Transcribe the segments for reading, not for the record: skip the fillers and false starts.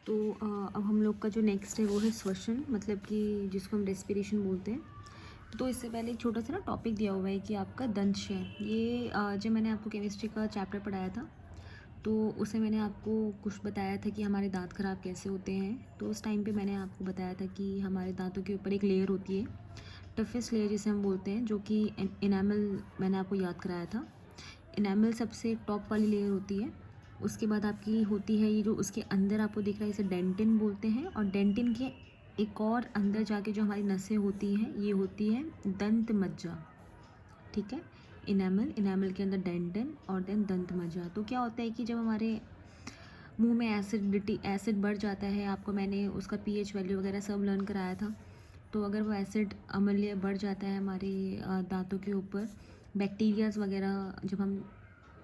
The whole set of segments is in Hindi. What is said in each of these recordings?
तो अब हम लोग का जो नेक्स्ट है वो है श्वसन, मतलब कि जिसको हम रेस्पिरेशन बोलते हैं। तो इससे पहले एक छोटा सा ना टॉपिक दिया हुआ है कि आपका दंतशय, ये जब मैंने आपको केमिस्ट्री का चैप्टर पढ़ाया था तो उसे मैंने आपको कुछ बताया था कि हमारे दांत ख़राब कैसे होते हैं। तो उस टाइम पे मैंने आपको बताया था कि हमारे दांतों के ऊपर एक लेयर होती है, टफेस्ट लेयर जिसे हम बोलते हैं, जो कि इनामल, मैंने आपको याद कराया था। इनामल सबसे टॉप वाली लेयर होती है। उसके बाद आपकी होती है ये जो उसके अंदर आपको दिख रहा है, इसे डेंटिन बोलते हैं। और डेंटिन के एक और अंदर जाके जो हमारी नसें होती हैं ये होती है दंत मज्जा, ठीक है। इनामल के अंदर डेंटिन और देन दंत मज्जा। तो क्या होता है कि जब हमारे मुंह में एसिड बढ़ जाता है, आपको मैंने उसका पीएच वैल्यू वगैरह सब लर्न कराया था। तो अगर वो एसिड अम्लीय बढ़ जाता है हमारे दांतों के ऊपर, बैक्टीरियाज वगैरह जब हम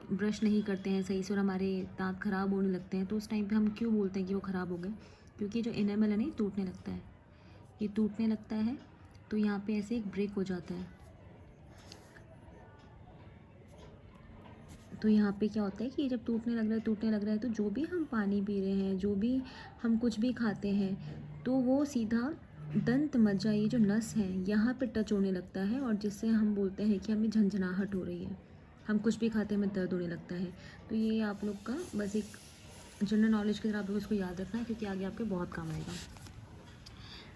ब्रश नहीं करते हैं सही से और हमारे दांत ख़राब होने लगते हैं, तो उस टाइम पे हम क्यों बोलते हैं कि वो ख़राब हो गए? क्योंकि जो इनेमल है ना, ये टूटने लगता है। ये टूटने लगता है तो यहाँ पे ऐसे एक ब्रेक हो जाता है। तो यहाँ पे क्या होता है कि जब टूटने लग रहा है तो जो भी हम पानी पी रहे हैं, जो भी हम कुछ भी खाते हैं, तो वो सीधा दंत मज्जा, ये जो नस है यहाँ पे टच होने लगता है, और जिससे हम बोलते हैं कि हमें झंझनाहट हो रही है, हम कुछ भी खाते हैं हमें दर्द होने लगता है। तो ये आप लोग का बस एक जनरल नॉलेज की तरह आप लोग इसको याद रखना है, क्योंकि आगे आपके बहुत काम आएगा।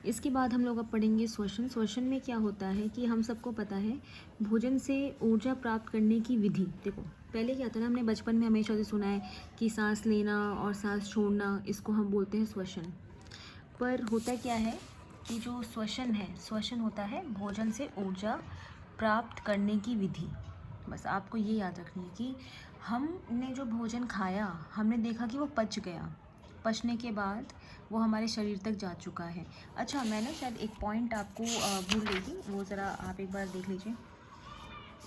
इसके बाद हम लोग अब पढ़ेंगे श्वसन। श्वसन में क्या होता है कि हम सबको पता है भोजन से ऊर्जा प्राप्त करने की विधि। देखो पहले क्या था ना, हमने बचपन में हमेशा से सुना है कि सांस लेना और सांस छोड़ना, इसको हम बोलते हैं श्वसन। पर होता क्या है कि जो श्वसन है, श्वसन होता है भोजन से ऊर्जा प्राप्त करने की विधि। बस आपको ये याद रखनी है कि हमने जो भोजन खाया, हमने देखा कि वो पच गया, पचने के बाद वो हमारे शरीर तक जा चुका है। अच्छा, मैं ना शायद एक पॉइंट आपको भूल गई थी, वो ज़रा आप एक बार देख लीजिए।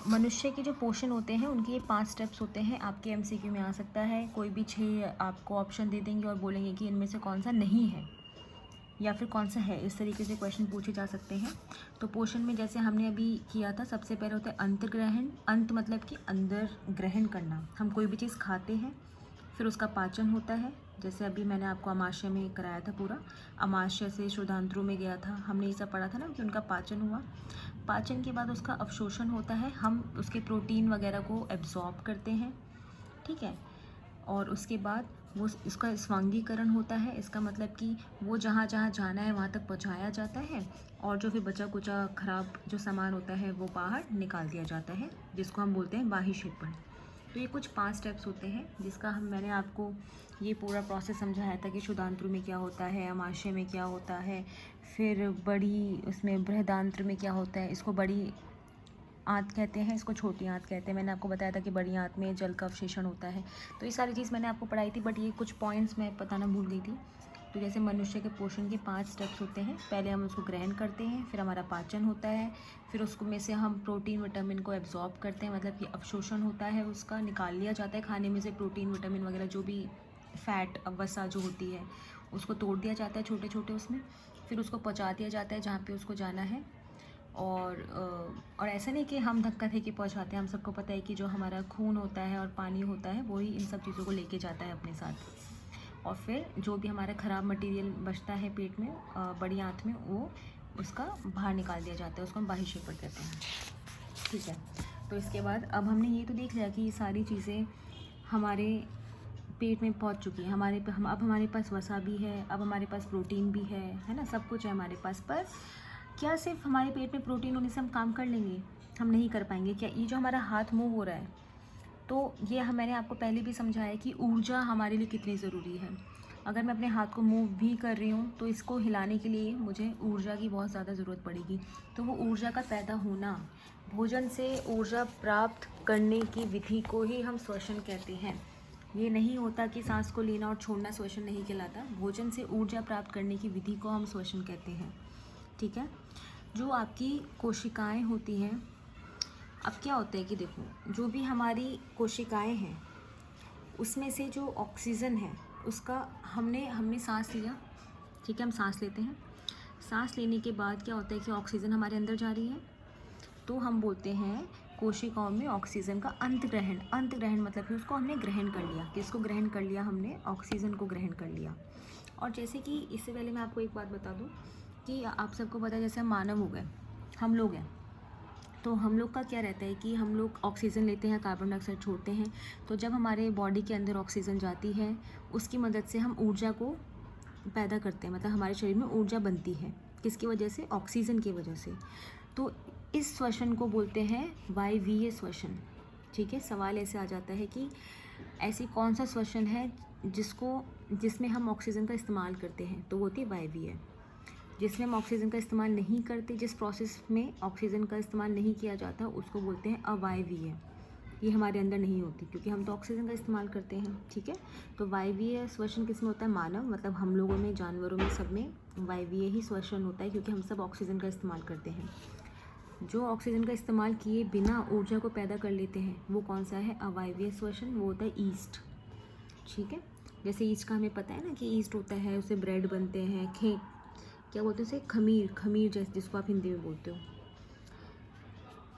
मनुष्य के जो पोषण होते हैं उनके ये 5 स्टेप्स होते हैं। आपके एमसीक्यू में आ सकता है, कोई भी 6 आपको ऑप्शन दे देंगे और बोलेंगे कि इनमें से कौन सा नहीं है या फिर कौन सा है, इस तरीके से क्वेश्चन पूछे जा सकते हैं। तो पोषण में जैसे हमने अभी किया था, सबसे पहले होता है अंतर्ग्रहण। अंत मतलब कि अंदर ग्रहण करना, हम कोई भी चीज़ खाते हैं, फिर उसका पाचन होता है। जैसे अभी मैंने आपको अमाशय में कराया था पूरा, अमाशय से शुद्धांत्रों में गया था, हमने ये सब पढ़ा था ना कि उनका पाचन हुआ। पाचन के बाद उसका अवशोषण होता है, हम उसके प्रोटीन वगैरह को एब्जॉर्ब करते हैं, ठीक है। और उसके बाद वो इसका स्वांगीकरण होता है, इसका मतलब कि वो जहाँ जहाँ जाना है वहाँ तक पहुँचाया जाता है, और जो फिर बचा कुचा खराब जो सामान होता है वो बाहर निकाल दिया जाता है, जिसको हम बोलते हैं बाह्य क्षेपण। तो ये कुछ 5 स्टेप्स होते हैं जिसका मैंने आपको ये पूरा प्रोसेस समझाया था कि शुद्धांत्र में क्या होता है, अमाशय में क्या होता है, फिर बड़ी उसमें बृहदांत्र में क्या होता है। इसको बड़ी आंत कहते हैं, इसको छोटी आंत कहते हैं। मैंने आपको बताया था कि बड़ी आंत में जल का अवशेषण होता है। तो ये सारी चीज़ मैंने आपको पढ़ाई थी, बट ये कुछ पॉइंट्स मैं बताना भूल गई थी। तो जैसे मनुष्य के पोषण के 5 स्टेप्स होते हैं, पहले हम उसको ग्रहण करते हैं, फिर हमारा पाचन होता है, फिर उसको में से हम प्रोटीन विटामिन को एब्जॉर्ब करते हैं, मतलब कि अवशोषण होता है, उसका निकाल लिया जाता है खाने में से, प्रोटीन विटामिन वगैरह जो भी फैट वसा जो होती है उसको तोड़ दिया जाता है छोटे छोटे उसमें, फिर उसको पहुँचा दिया जाता है जहाँ पे उसको जाना है। और ऐसा नहीं कि हम धक्का दे के पहुँचाते हैं, हम सबको पता है कि जो हमारा खून होता है और पानी होता है वही इन सब चीज़ों को लेके जाता है अपने साथ। और फिर जो भी हमारा ख़राब मटेरियल बचता है पेट में, बड़ी आंत में, वो उसका बाहर निकाल दिया जाता है, उसको हम बाह्य क्षेपण कहते हैं, ठीक है। तो इसके बाद अब हमने ये तो देख लिया कि ये सारी चीज़ें हमारे पेट में पहुंच चुकी है, अब हमारे पास वसा भी है, अब हमारे पास प्रोटीन भी है ना, सब कुछ है हमारे पास। पर क्या सिर्फ हमारे पेट में प्रोटीन होने से हम काम कर लेंगे? हम नहीं कर पाएंगे। क्या ये जो हमारा हाथ मूव हो रहा है, तो ये मैंने आपको पहले भी समझाया कि ऊर्जा हमारे लिए कितनी ज़रूरी है। अगर मैं अपने हाथ को मूव भी कर रही हूँ तो इसको हिलाने के लिए मुझे ऊर्जा की बहुत ज़्यादा ज़रूरत पड़ेगी। तो वो ऊर्जा का पैदा होना, भोजन से ऊर्जा प्राप्त करने की विधि को ही हम श्वसन कहते हैं। ये नहीं होता कि सांस को लेना और छोड़ना श्वसन नहीं कहलाता। भोजन से ऊर्जा प्राप्त करने की विधि को हम श्वसन कहते हैं, ठीक है। जो आपकी कोशिकाएं होती हैं, अब क्या होता है कि देखो, जो भी हमारी कोशिकाएं हैं उसमें से जो ऑक्सीजन है उसका हमने सांस लिया, ठीक है, हम सांस लेते हैं। सांस लेने के बाद क्या होता है कि ऑक्सीजन हमारे अंदर जा रही है, तो हम बोलते हैं कोशिकाओं में ऑक्सीजन का अंतग्रहण मतलब कि उसको हमने ग्रहण कर लिया। किसको ग्रहण कर लिया हमने? ऑक्सीजन को ग्रहण कर लिया। और जैसे कि इससे पहले मैं आपको एक बात बता दूं कि आप सबको पता है जैसे हम मानव हो गए, हम लोग हैं, तो हम लोग का क्या रहता है कि हम लोग ऑक्सीजन लेते हैं, कार्बन डाइऑक्साइड छोड़ते हैं। तो जब हमारे बॉडी के अंदर ऑक्सीजन जाती है उसकी मदद से हम ऊर्जा को पैदा करते हैं, मतलब हमारे शरीर में ऊर्जा बनती है। किसकी वजह से? ऑक्सीजन की वजह से। तो इस श्वसन को बोलते हैं वायवीय श्वसन। ठीक है, सवाल ऐसे आ जाता है कि ऐसी कौन सा श्वसन है जिसमें हम ऑक्सीजन का इस्तेमाल करते हैं? तो वो होती है वायवीय। जिसमें हम ऑक्सीजन का इस्तेमाल नहीं करते, जिस प्रोसेस में ऑक्सीजन का इस्तेमाल नहीं किया जाता, उसको बोलते हैं अवायवीय। ये हमारे अंदर नहीं होती क्योंकि हम तो ऑक्सीजन का इस्तेमाल करते हैं। ठीक है, तो वायवीय श्वसन किस में होता है? मानव, मतलब हम लोगों में, जानवरों में, सब में वायवीय ही श्वसन होता है क्योंकि हम सब ऑक्सीजन का इस्तेमाल करते हैं। जो ऑक्सीजन का इस्तेमाल किए बिना ऊर्जा को पैदा कर लेते हैं वो कौन सा है? अवायवीय श्वसन। वो होता है ईस्ट। ठीक है, जैसे ईस्ट का हमें पता है ना कि ईस्ट होता है, उससे ब्रेड बनते हैं, क्या बोलते हैं उसे? खमीर जैसे, जिसको आप हिंदी में बोलते हो।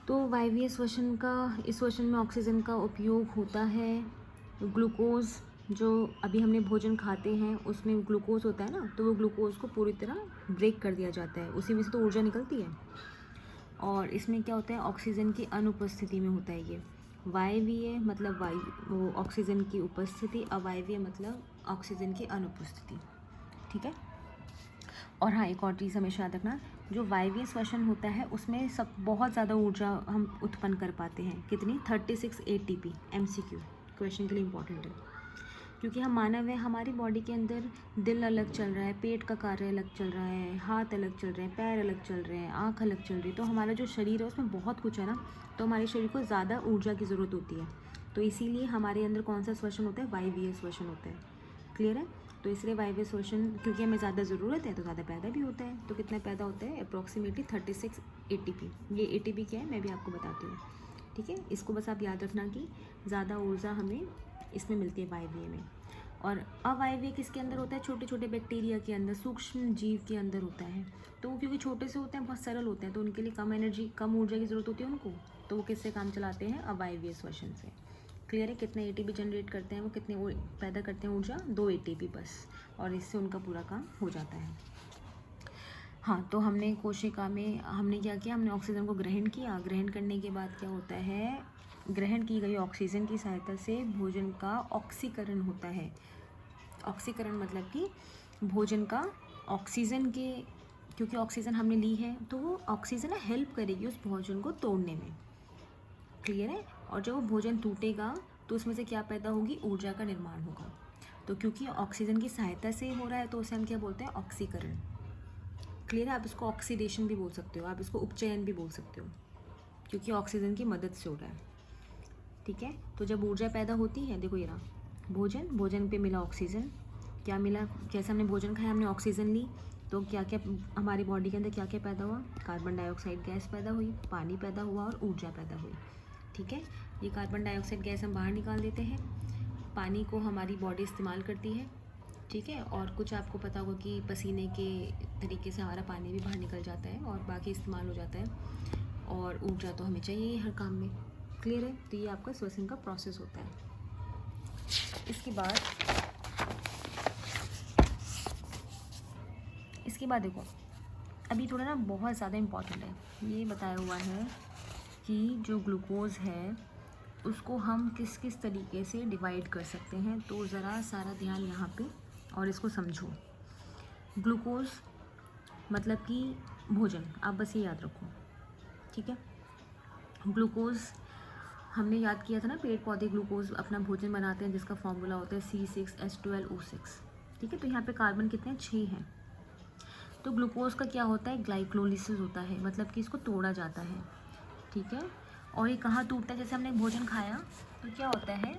तो वायवीय श्वसन का, इस श्वसन में ऑक्सीजन का उपयोग होता है। ग्लूकोज, जो अभी हमने भोजन खाते हैं उसमें ग्लूकोज होता है ना, तो वो ग्लूकोज को पूरी तरह ब्रेक कर दिया जाता है, उसी में से तो ऊर्जा निकलती है। और इसमें क्या होता है? ऑक्सीजन की अनुपस्थिति में होता है ये। वायवीय मतलब वो ऑक्सीजन की उपस्थिति, अवायवीय मतलब ऑक्सीजन की अनुपस्थिति। ठीक है, और हाँ, एक और चीज़ हमेशा याद रखना, जो वायवीय श्वसन होता है उसमें सब बहुत ज़्यादा ऊर्जा हम उत्पन्न कर पाते हैं। कितनी? 36 ATP। MCQ क्वेश्चन के लिए इम्पॉर्टेंट है क्योंकि हम मानव हैं, हमारी बॉडी के अंदर दिल अलग चल रहा है, पेट का कार्य अलग चल रहा है, हाथ अलग चल रहे हैं, पैर अलग चल रहे हैं, आँख अलग चल रही है। तो हमारा जो शरीर है उसमें बहुत कुछ है ना, तो हमारे शरीर को ज़्यादा ऊर्जा की ज़रूरत होती है। तो इसीलिए हमारे अंदर कौन सा श्वसन होता है? वायवीय श्वसन होता है। क्लियर है? तो इसलिए वायवीय श्वसन, क्योंकि हमें ज़्यादा ज़रूरत है तो ज़्यादा पैदा भी होता है। तो कितना पैदा होता है? Approximately 36 ATP। ये ATP क्या है मैं भी आपको बताती हूँ। ठीक है, इसको बस आप याद रखना कि ज़्यादा ऊर्जा हमें इसमें मिलती है वायवीय में। और अवायवीय किसके अंदर होता है? छोटे छोटे बैक्टीरिया के अंदर, सूक्ष्म जीव के अंदर होता है। तो वो क्योंकि छोटे से होते हैं, बहुत सरल होते हैं, तो उनके लिए कम ऊर्जा की ज़रूरत होती है उनको, तो वो किससे काम चलाते हैं? अवायवीय श्वसन से। क्लियर है? कितने ATP जनरेट करते हैं वो, कितने पैदा करते हैं ऊर्जा? 2 ATP बस, और इससे उनका पूरा काम हो जाता है। हाँ, तो हमने कोशिका में हमने क्या किया? हमने ऑक्सीजन को ग्रहण किया। ग्रहण करने के बाद क्या होता है? ग्रहण की गई ऑक्सीजन की सहायता से भोजन का ऑक्सीकरण होता है। ऑक्सीकरण मतलब कि भोजन का ऑक्सीजन के, क्योंकि ऑक्सीजन हमने ली है तो वो ऑक्सीजन हेल्प करेगी उस भोजन को तोड़ने में। क्लियर है? और जब वो भोजन टूटेगा तो उसमें से क्या पैदा होगी? ऊर्जा का निर्माण होगा। तो क्योंकि ऑक्सीजन की सहायता से हो रहा है तो उसे हम क्या बोलते हैं? ऑक्सीकरण। क्लियर है? आप इसको ऑक्सीडेशन भी बोल सकते हो, आप इसको उपचयन भी बोल सकते हो, क्योंकि ऑक्सीजन की मदद से हो रहा है। ठीक है, तो जब ऊर्जा पैदा होती है, देखो ये रहा भोजन पे मिला ऑक्सीजन। क्या मिला? जैसे हमने भोजन खाया, हमने ऑक्सीजन ली, तो क्या क्या हमारी बॉडी के अंदर क्या क्या पैदा हुआ? कार्बन डाइऑक्साइड गैस पैदा हुई, पानी पैदा हुआ और ऊर्जा पैदा हुई। ठीक है, ये कार्बन डाइऑक्साइड गैस हम बाहर निकाल देते हैं, पानी को हमारी बॉडी इस्तेमाल करती है। ठीक है, और कुछ आपको पता होगा कि पसीने के तरीके से हमारा पानी भी बाहर निकल जाता है और बाकी इस्तेमाल हो जाता है, और ऊर्जा तो हमें चाहिए हर काम में। क्लियर है? तो ये आपका श्वसन का प्रोसेस होता है। इसके बाद देखो, अभी थोड़ा ना बहुत ज़्यादा इम्पॉर्टेंट है, ये बताया हुआ है कि जो ग्लूकोज है उसको हम किस किस तरीके से डिवाइड कर सकते हैं। तो ज़रा सारा ध्यान यहाँ पे और इसको समझो। ग्लूकोज मतलब कि भोजन, आप बस ये याद रखो। ठीक है, ग्लूकोज हमने याद किया था ना, पेड़ पौधे ग्लूकोज अपना भोजन बनाते हैं जिसका फॉर्मूला होता है C6H12O6। ठीक है, तो यहाँ पे कार्बन कितने हैं? 6 हैं। तो ग्लूकोज का क्या होता है? ग्लाइकोलिसिस होता है, मतलब कि इसको तोड़ा जाता है। ठीक है, और ये कहाँ टूटता है? जैसे हमने भोजन खाया तो क्या होता है?